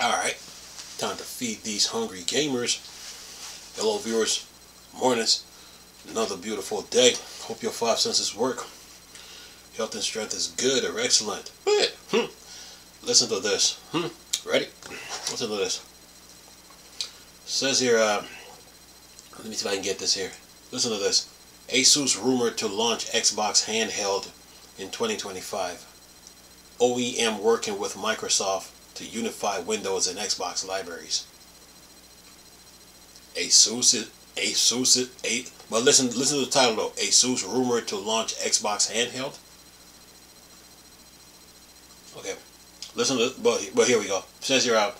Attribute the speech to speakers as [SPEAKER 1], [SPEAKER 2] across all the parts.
[SPEAKER 1] Alright, time to feed these hungry gamers. Hello viewers, mornings, another beautiful day. Hope your five senses work. Health and strength is good or excellent. Good. Listen to this. Ready? Listen to this. It says here, let me see if I can get this here. Listen to this. Asus rumored to launch Xbox handheld in 2025. OEM working with Microsoft to unify Windows and Xbox libraries. But listen to the title though. Asus rumored to launch Xbox handheld. Okay, listen to, but here we go. It says here out.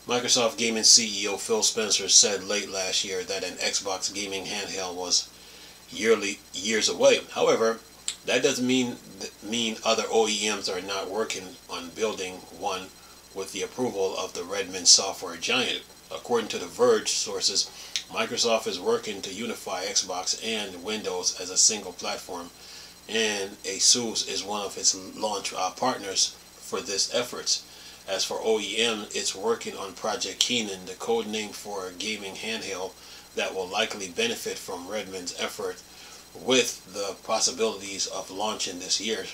[SPEAKER 1] Microsoft Gaming CEO Phil Spencer said late last year that an Xbox gaming handheld was years away. However, that doesn't mean other OEMs are not working on building one with the approval of the Redmond software giant. According to The Verge sources, Microsoft is working to unify Xbox and Windows as a single platform, and Asus is one of its launch partners for this efforts. As for OEM, it's working on Project Keenan, the code name for a gaming handheld that will likely benefit from Redmond's effort, with the possibilities of launching this year.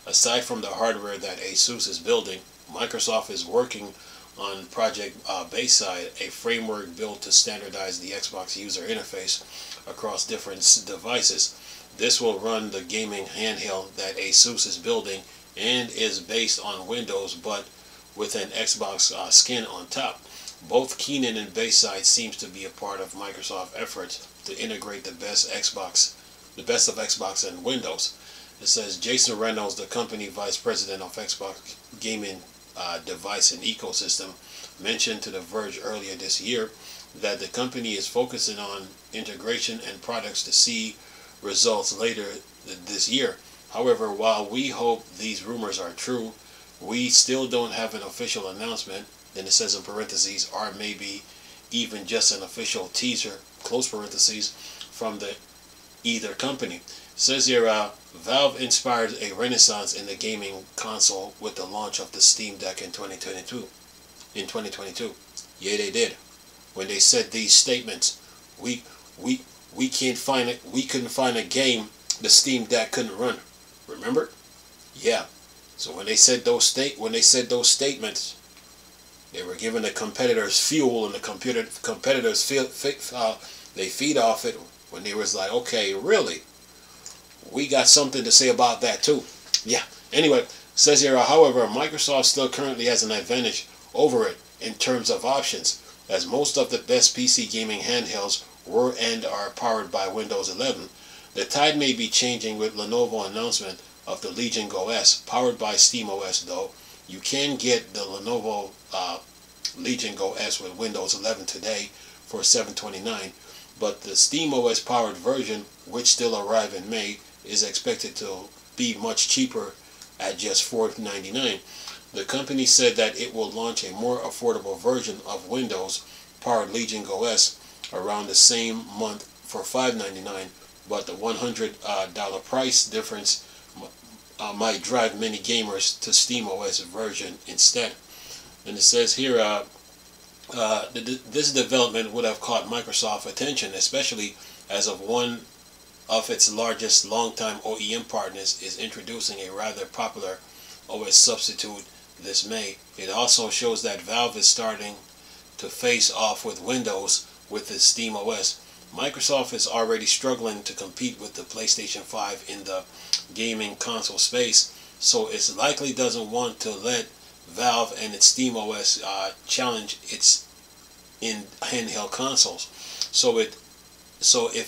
[SPEAKER 1] Aside from the hardware that Asus is building, Microsoft is working on Project Bayside, a framework built to standardize the Xbox user interface across different devices. This will run the gaming handheld that Asus is building and is based on Windows, but with an Xbox skin on top. Both Keenan and Bayside seems to be a part of Microsoft's efforts to integrate the best of Xbox and Windows. It says Jason Reynolds, the company vice president of Xbox gaming device and ecosystem, mentioned to The Verge earlier this year that the company is focusing on integration and products to see results later this year. However, while we hope these rumors are true, we still don't have an official announcement. Then it says in parentheses, or maybe even just an official teaser, close parentheses, from either company. It says here, Valve inspired a renaissance in the gaming console with the launch of the Steam Deck in 2022. Yeah, they did. When they said these statements, we couldn't find a game the Steam Deck couldn't run. Remember? Yeah. So when they said those statements, they were giving the competitors fuel, and the competitors they feed off it when they was like, okay, really, we got something to say about that too. Yeah. Anyway, says here, however, Microsoft still currently has an advantage over it in terms of options, as most of the best PC gaming handhelds were and are powered by Windows 11. The tide may be changing with Lenovo announcement of the Legion Go S, powered by SteamOS. Though you can get the Lenovo Legion Go S with Windows 11 today for $729, but the SteamOS powered version, which still arrive in May, is expected to be much cheaper at just $499. The company said that it will launch a more affordable version of Windows powered Legion Go S around the same month for $599, but the $100 price difference might drive many gamers to SteamOS version instead. And it says here, this development would have caught Microsoft's attention, especially as one of its largest longtime OEM partners is introducing a rather popular OS substitute this May. It also shows that Valve is starting to face off with Windows with its SteamOS. Microsoft is already struggling to compete with the PlayStation 5 in the gaming console space, so it likely doesn't want to let Valve and its SteamOS challenge its in handheld consoles. So if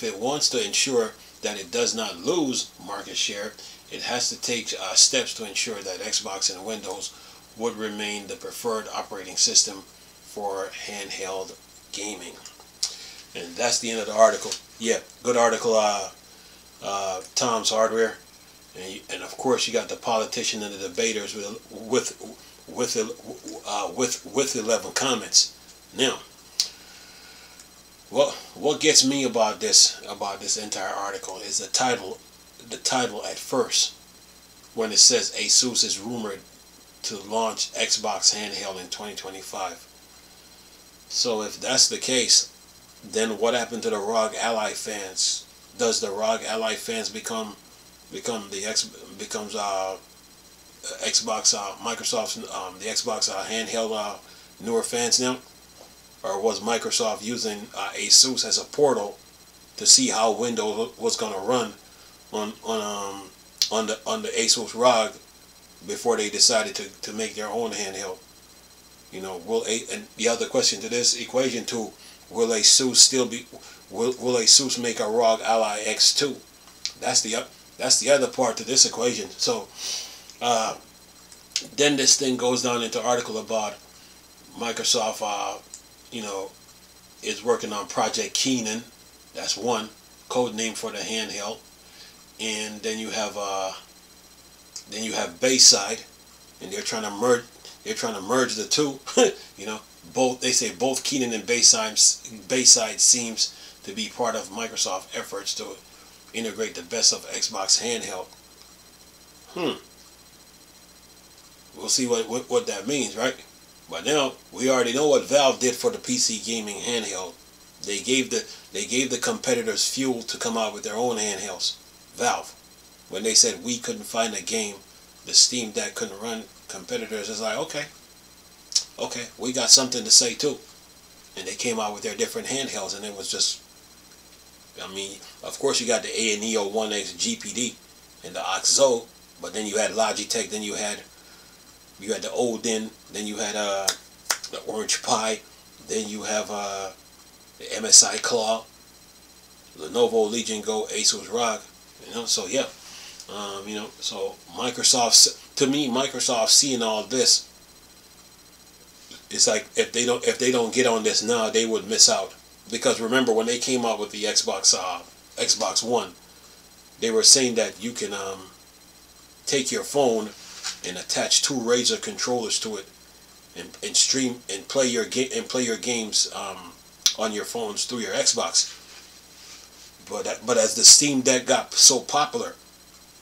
[SPEAKER 1] it wants to ensure that it does not lose market share, it has to take steps to ensure that Xbox and Windows would remain the preferred operating system for handheld gaming. And that's the end of the article. Yeah, good article, Tom's Hardware. And of course you got the politician and the debaters with 11 comments. Now, what gets me about this entire article is the title at first, when it says Asus is rumored to launch Xbox handheld in 2025. So if that's the case, then what happened to the ROG Ally fans? Does the ROG Ally fans become Xbox Microsoft's the Xbox handheld newer fans now? Or was Microsoft using Asus as a portal to see how Windows was going to run on the Asus ROG before they decided to make their own handheld? You know, and the other question to this equation too, will Asus make a ROG Ally X2? That's the other part to this equation. So then this thing goes down into article about Microsoft is working on Project Keenan. That's one code name for the handheld. And then you have Bayside, and they're trying to merge the two. You know, they say both Keenan and Bayside seems to be part of Microsoft efforts to integrate the best of Xbox handheld. We'll see what that means, right? But now we already know what Valve did for the PC gaming handheld. They gave the competitors fuel to come out with their own handhelds. Valve, when they said we couldn't find a game the Steam Deck couldn't run, competitors is like, okay, we got something to say too. And they came out with their different handhelds, and it was just, I mean, of course you got the ANEO 1X GPD and the OXO, but then you had Logitech, then you had the Odin, then you had the Orange Pi, then you have the MSI Claw, Lenovo Legion Go, Asus ROG. You know, so yeah, so Microsoft seeing all this, it's like if they don't get on this now, they would miss out. Because remember, when they came out with the Xbox One, they were saying that you can take your phone and attach two Razer controllers to it, and stream and play your games on your phones through your Xbox. But as the Steam Deck got so popular,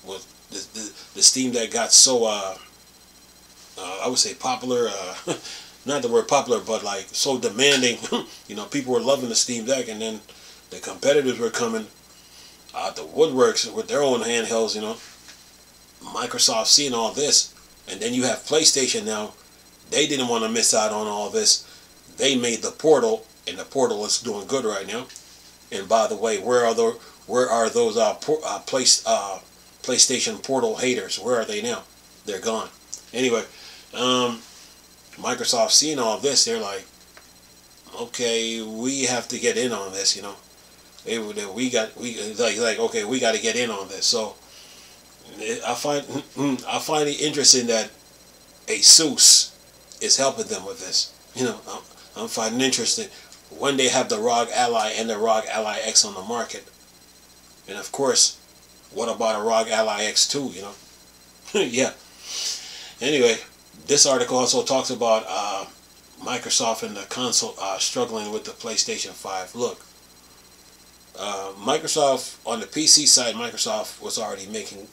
[SPEAKER 1] well, the Steam Deck got so I would say popular, not the word popular, but like so demanding. You know, people were loving the Steam Deck, and then the competitors were coming out the woodworks with their own handhelds. You know, Microsoft seeing all this, and then you have PlayStation now. They didn't want to miss out on all this. They made the Portal, and the Portal is doing good right now. And by the way, where are those PlayStation Portal haters? Where are they now? They're gone. Anyway, Microsoft seeing all this, they're like, okay, we have to get in on this. You know, we got to get in on this. So I find it interesting that Asus is helping them with this. You know, I'm finding it interesting when they have the ROG Ally and the ROG Ally X on the market. And of course, what about a ROG Ally X2, you know? Yeah. Anyway, this article also talks about Microsoft and the console struggling with the PlayStation 5. Look, Microsoft, on the PC side, Microsoft was already making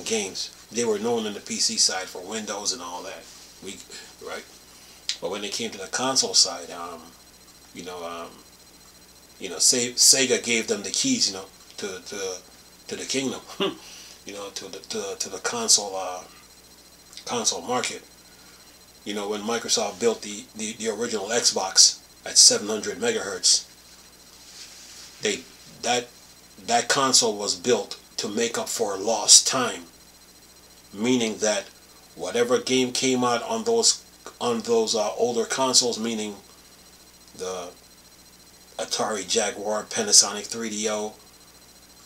[SPEAKER 1] games. They were known on the PC side for Windows and all that. Right? But when it came to the console side, Sega gave them the keys, you know, to the kingdom, you know, to the console market. You know, when Microsoft built the original Xbox at 700 megahertz, that console was built to make up for lost time, meaning that whatever game came out on those older consoles, meaning the Atari Jaguar, Panasonic 3DO,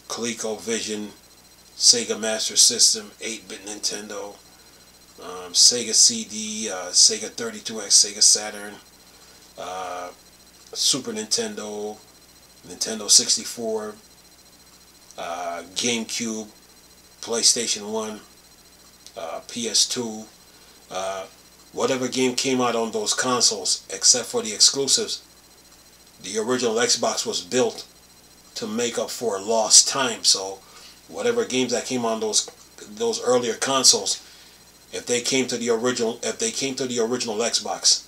[SPEAKER 1] ColecoVision, Sega Master System, 8-bit Nintendo, Sega CD, Sega 32X, Sega Saturn, Super Nintendo, Nintendo 64, GameCube, PlayStation 1, PS2, whatever game came out on those consoles, except for the exclusives, the original Xbox was built to make up for lost time. So whatever games that came on those earlier consoles, if they came to the original Xbox,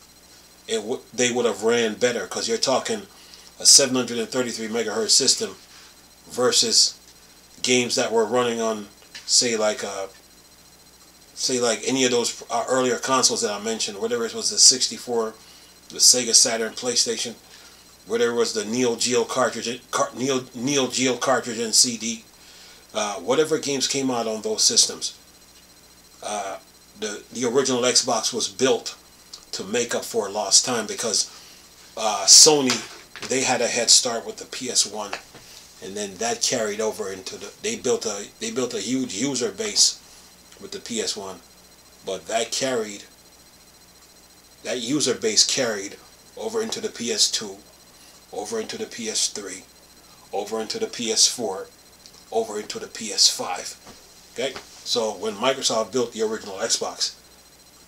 [SPEAKER 1] they would have ran better, because you're talking a 733 megahertz system versus games that were running on, say like any of those earlier consoles that I mentioned, whether it was the 64, the Sega Saturn, PlayStation, whether it was the Neo Geo cartridge and CD, whatever games came out on those systems, the original Xbox was built to make up for lost time, because Sony, they had a head start with the PS1, and then that carried over into they built a huge user base with the PS1, but that user base carried over into the PS2, over into the PS3, over into the PS4, over into the PS5. Okay, so when Microsoft built the original Xbox,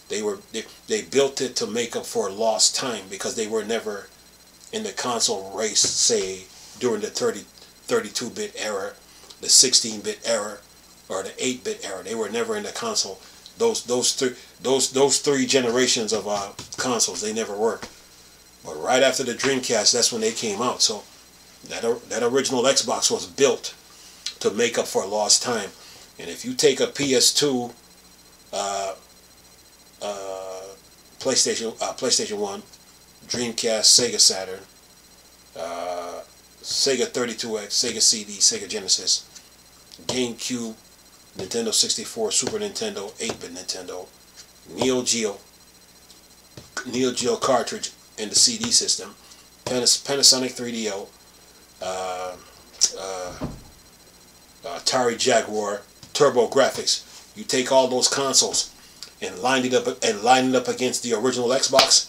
[SPEAKER 1] they built it to make up for lost time, because they were never in the console race, say during the 32-bit era, the 16-bit era, or the 8-bit era. They were never in the console. Those three generations of consoles, they never were. But right after the Dreamcast, that's when they came out. So that original Xbox was built to make up for lost time. And if you take a PS2, PlayStation 1, Dreamcast, Sega Saturn, Sega 32X, Sega CD, Sega Genesis, GameCube, Nintendo 64, Super Nintendo, 8-bit Nintendo, Neo Geo cartridge and the CD system, Panasonic 3DO, Atari Jaguar, TurboGrafx. You take all those consoles and line it up against the original Xbox.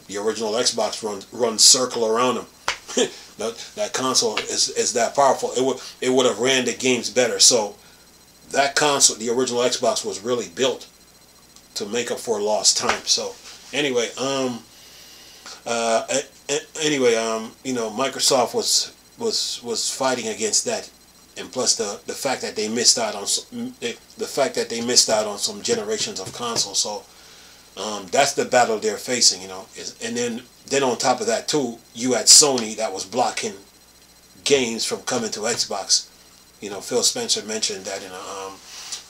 [SPEAKER 1] The original Xbox runs circle around them. That console is that powerful. It would have ran the games better. So that console, the original Xbox, was really built to make up for lost time. So anyway, Microsoft was fighting against that, and plus the fact that they missed out on some generations of consoles. So that's the battle they're facing, and then on top of that too, you had Sony that was blocking games from coming to Xbox. Phil Spencer mentioned that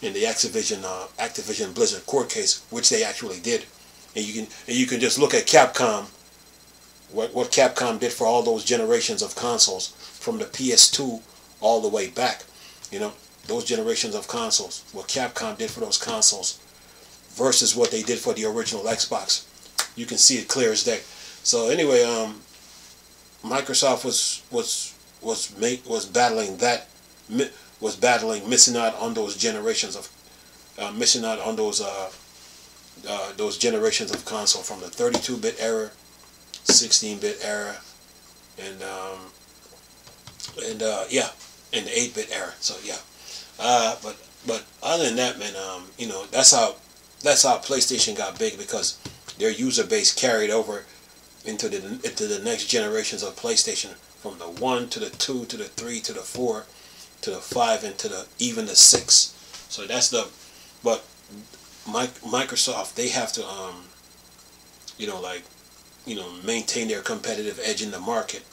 [SPEAKER 1] in the Activision Blizzard court case, which they actually did, and you can just look at Capcom, what Capcom did for all those generations of consoles, from the PS2 all the way back. Those generations of consoles, what Capcom did for those consoles versus what they did for the original Xbox. You can see it clear as day. So anyway, Microsoft was battling missing out on those generations of those generations of console, from the 32-bit era, 16-bit era, and the 8-bit era. So yeah, but other than that, man, that's how PlayStation got big, because their user base carried over into the next generations of PlayStation, from the 1 to the 2 to the 3 to the 4 to the 5 and to even the 6. So that's but Microsoft, they have to maintain their competitive edge in the market,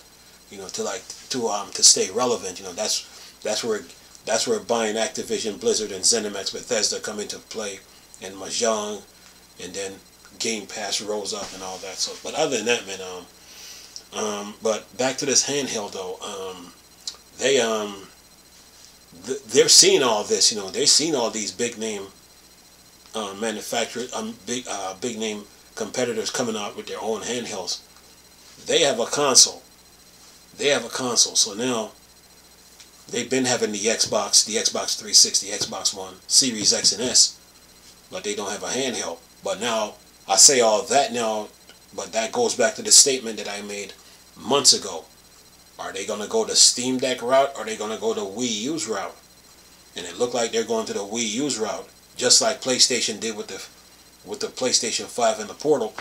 [SPEAKER 1] to stay relevant. That's where buying Activision Blizzard and ZeniMax Bethesda come into play, and Mahjong, and then Game Pass rolls up and all that. So, but other than that, man, but back to this handheld though, they're seeing all this. They're seeing all these big name manufacturers, big name competitors coming out with their own handhelds. They have a console. So now they've been having the Xbox 360, Xbox One, Series X and S, but they don't have a handheld. But now, I say all that now, but that goes back to the statement that I made months ago. Are they going to go the Steam Deck route, or are they going to go the Wii U's route? And it looked like they're going to the Wii U's route, just like PlayStation did with the PlayStation 5 and the Portal.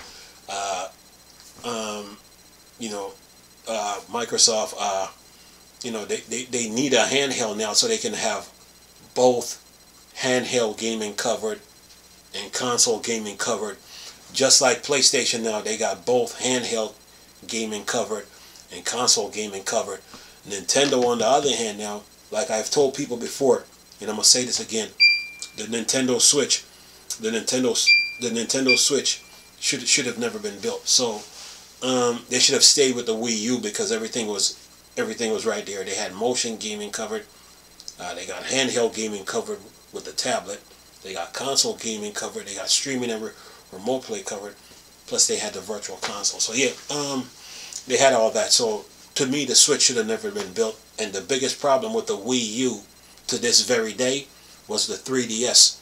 [SPEAKER 1] Microsoft, they need a handheld now, so they can have both handheld gaming covered and console gaming covered. Just like PlayStation now, they got both handheld gaming covered and console gaming covered. Nintendo, on the other hand, now, like I've told people before, and I'm gonna say this again, the Nintendo Switch should have never been built. So they should have stayed with the Wii U, because everything was right there. They had motion gaming covered. They got handheld gaming covered with the tablet. They got console gaming covered. They got streaming and remote play covered. Plus they had the virtual console. So yeah, they had all that. So to me, the Switch should have never been built. And the biggest problem with the Wii U to this very day was the 3DS.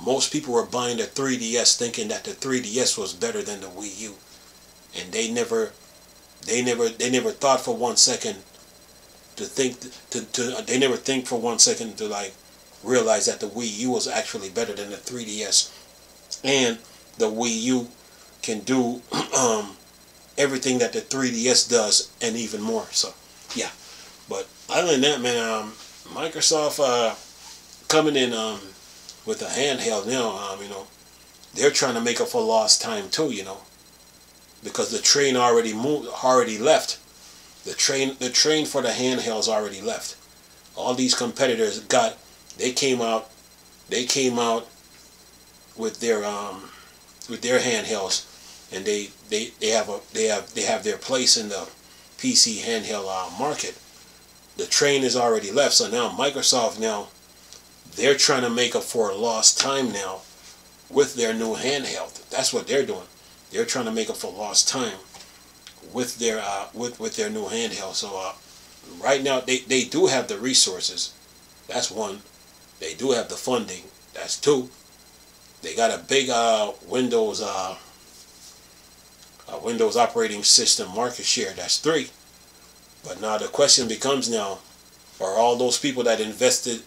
[SPEAKER 1] Most people were buying the 3DS thinking that the 3DS was better than the Wii U, and they never thought for 1 second they never think for 1 second to like realize that the Wii U was actually better than the 3DS, and the Wii U can do everything that the 3DS does and even more. So yeah, but other than that, man, Microsoft coming in with a handheld now, you know, they're trying to make up for lost time too, you know, because the train already left. The train for the handhelds already left. All these competitors they came out with their handhelds, and they have their place in the PC handheld market. The train is already left, so now Microsoft they're trying to make up for lost time now with their new handheld. That's what they're doing. They're trying to make up for lost time with their new handheld. So right now they do have the resources. That's one. They do have the funding. That's two. They got a big Windows operating system market share. That's three. But now the question becomes now, are all those people that invested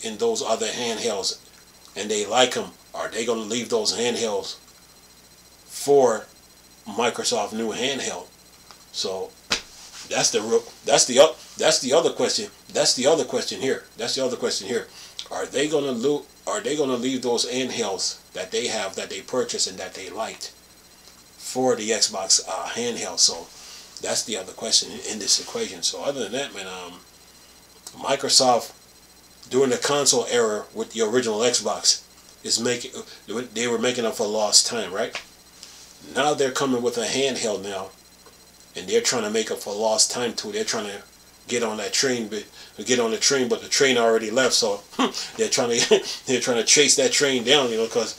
[SPEAKER 1] in those other handhelds and they like them, are they going to leave those handhelds for Microsoft new handheld? So that's the other question. That's the other question here. Are they going to leave those handhelds that they have, that they purchased and that they liked, for the Xbox handheld? So that's the other question in this equation. So other than that, man, Microsoft during the console era with the original Xbox they were making up for lost time, right? Now they're coming with a handheld now, and they're trying to make up for lost time too. They're trying to get on that train, but the train already left. So they're trying to chase that train down, you know, because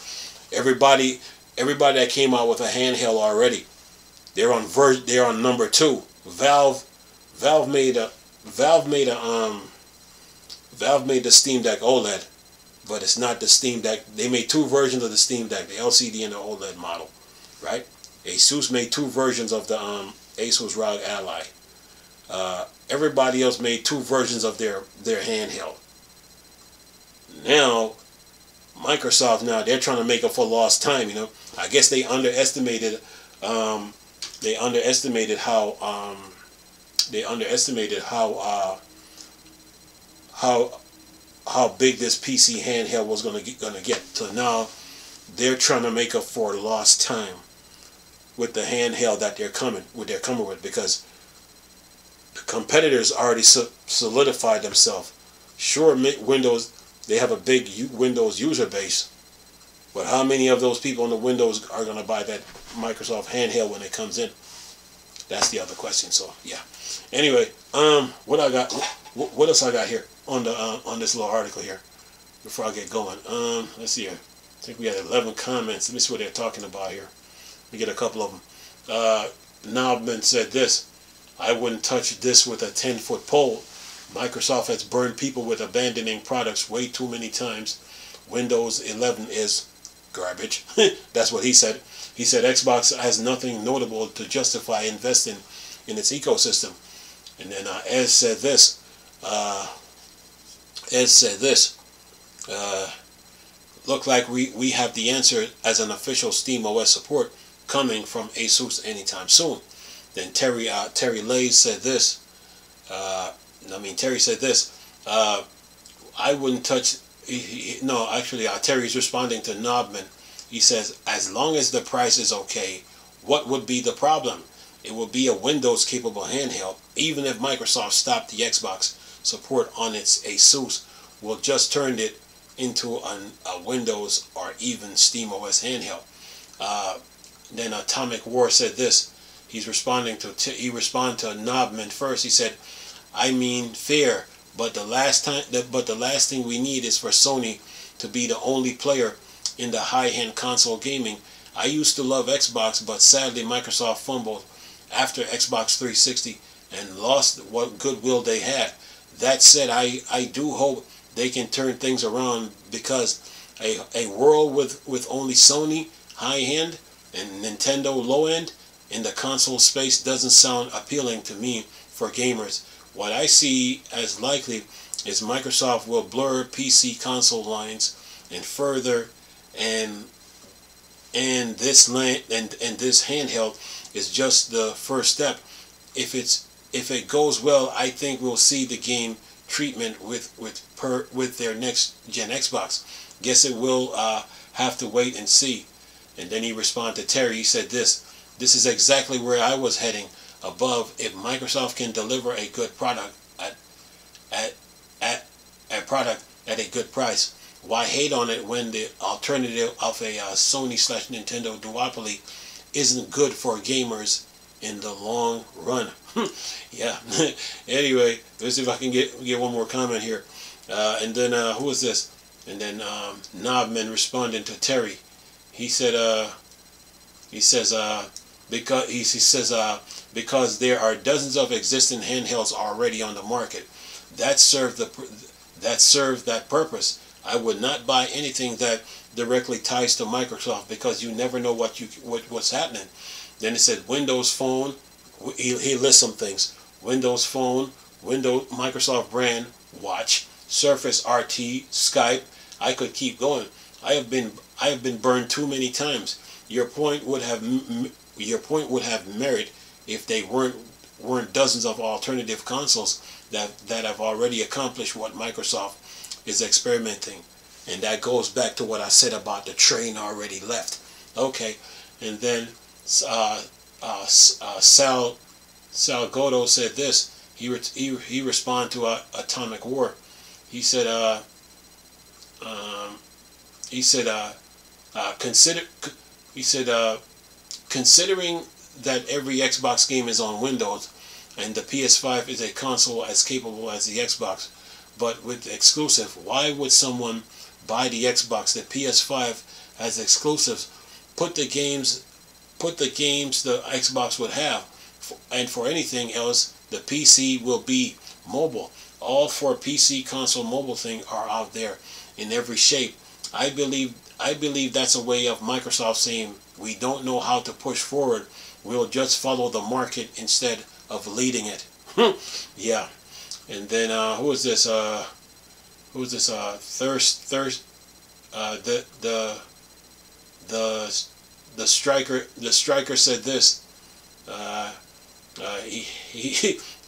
[SPEAKER 1] everybody that came out with a handheld already, they're on number 2. Valve made the Steam Deck OLED, but it's not the Steam Deck. They made 2 versions of the Steam Deck, the LCD and the OLED model, right? Asus made 2 versions of the Asus ROG Ally. Everybody else made 2 versions of their handheld. Now Microsoft, they're trying to make up for lost time, you know. I guess they underestimated how big this PC handheld was gonna get. So now they're trying to make up for lost time with the handheld that they're coming with, because the competitors already solidified themselves. Sure, Windows, they have a big Windows user base, but how many of those people in the Windows are gonna buy that Microsoft handheld when it comes in? That's the other question. So yeah. Anyway, what else I got here on this little article here before I get going? Let's see here. I think we had 11 comments. Let me see what they're talking about here. Let me get a couple of them. Nobman said this: I wouldn't touch this with a 10-foot pole. Microsoft has burned people with abandoning products way too many times. Windows 11 is garbage. That's what he said. He said Xbox has nothing notable to justify investing in its ecosystem. And then Ed said this. Look like we have the answer as an official SteamOS support coming from Asus anytime soon. Then Terry said this. I wouldn't touch no, actually, Terry's responding to Knobman. He says, as long as the price is okay, what would be the problem? It will be a Windows-capable handheld. Even if Microsoft stopped the Xbox support on its Asus, we'll just turn it into a Windows or even SteamOS handheld. Then Atomic War said this. He responded to Knobman first. He said, I mean fair, but the last thing we need is for Sony to be the only player in the high-end console gaming. I used to love Xbox, but sadly Microsoft fumbled after Xbox 360 and lost what goodwill they had. That said, I do hope they can turn things around, because a world with only Sony high-end and Nintendo low-end in the console space doesn't sound appealing to me for gamers. What I see as likely is Microsoft will blur PC console lines and further, and this handheld is just the first step. If it goes well, I think we'll see the game treatment with their next gen Xbox. Guess it will have to wait and see. And then he responded to Terry. He said this is exactly where I was heading. Above, if Microsoft can deliver a good product at a good price, why hate on it when the alternative of a Sony/Nintendo duopoly isn't good for gamers in the long run? Yeah. Anyway, let's see if I can get one more comment here. And then who is this? And then Knobman responding to Terry. He said because there are dozens of existing handhelds already on the market that serve that purpose. I would not buy anything that directly ties to Microsoft, because you never know what's happening. Then it said Windows Phone. He lists some things: Windows Phone, Microsoft brand watch, Surface RT, Skype. I could keep going. I have been burned too many times. Your point would have merit if they weren't dozens of alternative consoles that have already accomplished what Microsoft is experimenting. And that goes back to what I said about the train already left. Okay, and then Salgado said this. He responded to Atomic War. He said considering that every Xbox game is on Windows and the PS5 is a console as capable as the Xbox, but with exclusive, why would someone buy the Xbox? The PS5 has exclusives. Put the games the Xbox would have, and for anything else, the PC will be mobile. All four PC console mobile thing are out there in every shape. I believe that's a way of Microsoft saying, we don't know how to push forward. We'll just follow the market instead of leading it. Yeah. And then who is this? The striker said this.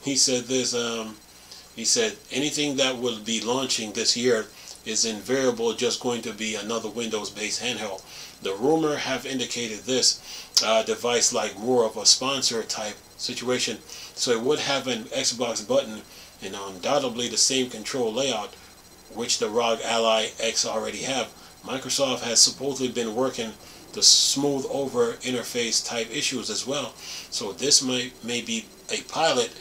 [SPEAKER 1] He said this. He said anything that will be launching this year is invariable just going to be another Windows-based handheld. The rumor have indicated this device like more of a sponsor type situation, so it would have an Xbox button and undoubtedly the same control layout which the ROG Ally X already have. Microsoft has supposedly been working to smooth over interface type issues as well, so this may be a pilot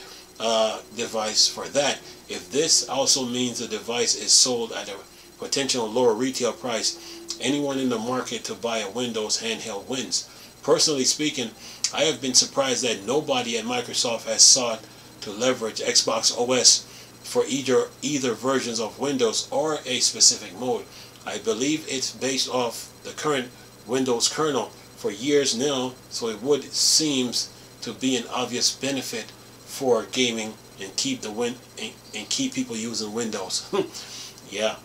[SPEAKER 1] device for that. If this also means the device is sold at a potential lower retail price, anyone in the market to buy a Windows handheld wins. Personally speaking, I have been surprised that nobody at Microsoft has sought to leverage Xbox OS for either versions of Windows or a specific mode. I believe it's based off the current Windows kernel for years now, so it would seems to be an obvious benefit for gaming and keep people using Windows. Yeah,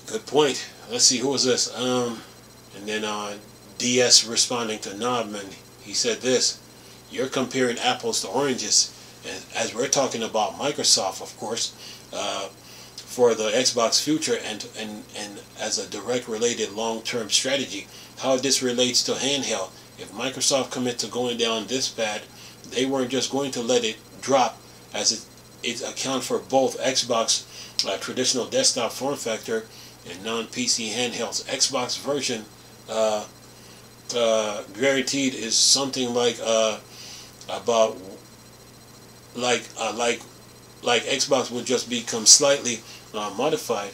[SPEAKER 1] good point. Let's see, who was this? And then DS responding to Knobman. He said this: you're comparing apples to oranges, and as we're talking about Microsoft, of course, for the Xbox future and as a direct related long-term strategy. How this relates to handheld. If Microsoft commit to going down this path, they weren't just going to let it drop, as it account for both Xbox traditional desktop form factor and non-PC handhelds. Xbox version guaranteed is something like about like Xbox would just become slightly modified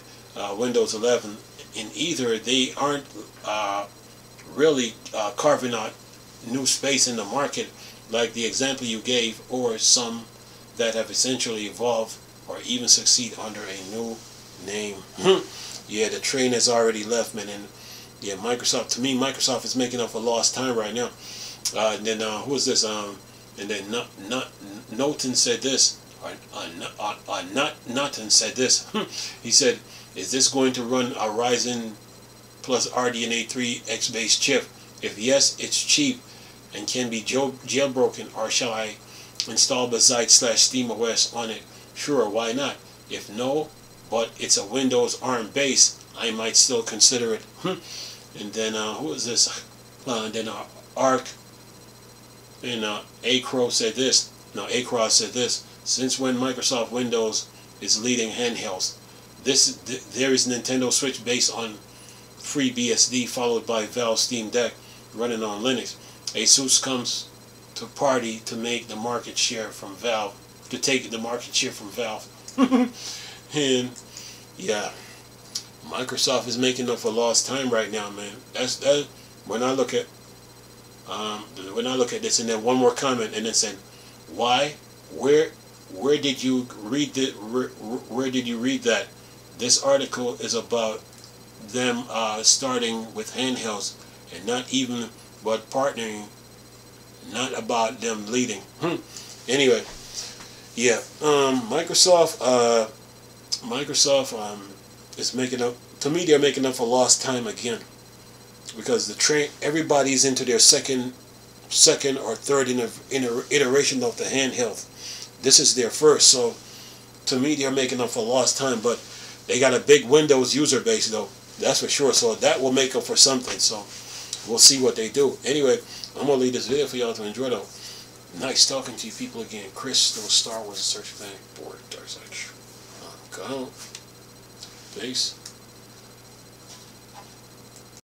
[SPEAKER 1] Windows 11. In either, they aren't really carving out new space in the market like the example you gave, or some that have essentially evolved or even succeed under a new name. Yeah, the train has already left, man. And yeah, Microsoft, to me, Microsoft is making up for lost time right now. And then who is this? And then Noten said this. Noten said this. He said, "Is this going to run a Ryzen plus RDNA 3 X-based chip? If yes, it's cheap and can be jailbroken, or shall I install Bazzite/SteamOS on it? Sure, why not? If no, but it's a Windows ARM base, I might still consider it." And then who is this? And then Arc and Acro said this. No, Across said this. "Since when Microsoft Windows is leading handhelds? There is Nintendo Switch based on FreeBSD, followed by Valve Steam Deck running on Linux. Asus comes to party to make the market share from Valve, to take the market share from Valve." And yeah, Microsoft is making up for lost time right now, man. That's when I look at this. And then one more comment, and then said, "Why? Where did you read it? Where did you read that? This article is about them starting with handhelds, and not even but partnering, not about them leading." Anyway, yeah, Microsoft is making up. To me, they're making up for lost time again, because the train, everybody's into their second or third iteration of the handheld. This is their first, so to me, they're making up for lost time. But they got a big Windows user base, though. That's for sure. So that will make up for something. So we'll see what they do. Anyway, I'm gonna leave this video for y'all to enjoy, though. Nice talking to you people again. Chris, Star Wars Search Bank, Board, Dark Side. Go. Peace.